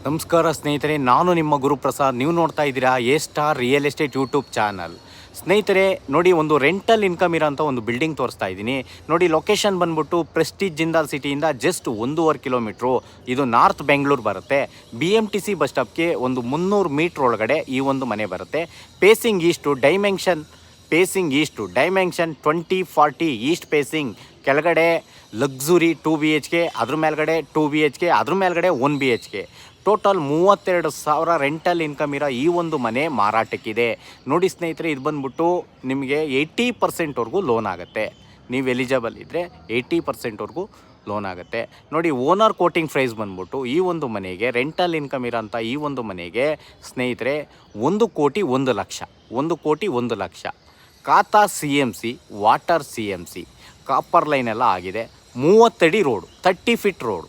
ನಮಸ್ಕಾರ ಸ್ನೇಹಿತರೆ, ನಾನು ನಿಮ್ಮ ಗುರುಪ್ರಸಾದ್. ನೀವು ನೋಡ್ತಾ ಇದ್ದೀರಾ A star real estate YouTube channel. ಸ್ನೇಹಿತರೆ ನೋಡಿ, ಒಂದು ರೆಂಟಲ್ ಇನ್ಕಮ್ ಇರೋಂಥ ಒಂದು ಬಿಲ್ಡಿಂಗ್ ತೋರಿಸ್ತಾ ಇದ್ದೀನಿ. ನೋಡಿ, ಲೊಕೇಶನ್ ಬಂದ್ಬಿಟ್ಟು ಪ್ರೆಸ್ಟೀಜ್ ಜಿಂದಾಲ್ ಸಿಟಿಯಿಂದ ಜಸ್ಟ್ 1.5 ಕಿಲೋಮೀಟ್ರು. ಇದು ನಾರ್ತ್ ಬೆಂಗಳೂರು ಬರುತ್ತೆ. BMTC ಬಸ್ ಸ್ಟಾಪ್ಗೆ ಒಂದು 300 ಮೀಟ್ರ್ ಒಳಗಡೆ ಈ ಒಂದು ಮನೆ ಬರುತ್ತೆ. Pacing is to dimension 2040 East pacing. ಕೆಳಗಡೆ ಲಕ್ಸುರಿ 2 BHK, ಅದ್ರ ಮೇಲ್ಗಡೆ 2 BHK, ಅದ್ರ ಮೇಲ್ಗಡೆ 1 BHK. ಟೋಟಲ್ 32,000 ರೆಂಟಲ್ ಇನ್ಕಮ್ ಇರೋ ಈ ಒಂದು ಮನೆ ಮಾರಾಟಕ್ಕಿದೆ. ನೋಡಿ ಸ್ನೇಹಿತರೆ, ಇದು ಬಂದ್ಬಿಟ್ಟು ನಿಮಗೆ 80%ವರೆಗೂ ಲೋನ್ ಆಗುತ್ತೆ. ನೀವು ಎಲಿಜಿಬಲ್ ಇದ್ದರೆ 80%ವರೆಗೂ ಲೋನ್ ಆಗುತ್ತೆ. ನೋಡಿ, ಓನರ್ ಕೋಟಿಂಗ್ ಪ್ರೈಸ್ ಬಂದ್ಬಿಟ್ಟು ಈ ಒಂದು ಮನೆಗೆ, ರೆಂಟಲ್ ಇನ್ಕಮ್ ಇರೋಂಥ ಈ ಒಂದು ಮನೆಗೆ ಸ್ನೇಹಿತರೆ 1,01,00,000. 1,01,00,000. ಖಾತಾ CMC, water CMC, copper line ಎಲ್ಲ ಆಗಿದೆ. 30 ಅಡಿ ರೋಡು, 30 ಫೀಟ್ ರೋಡು.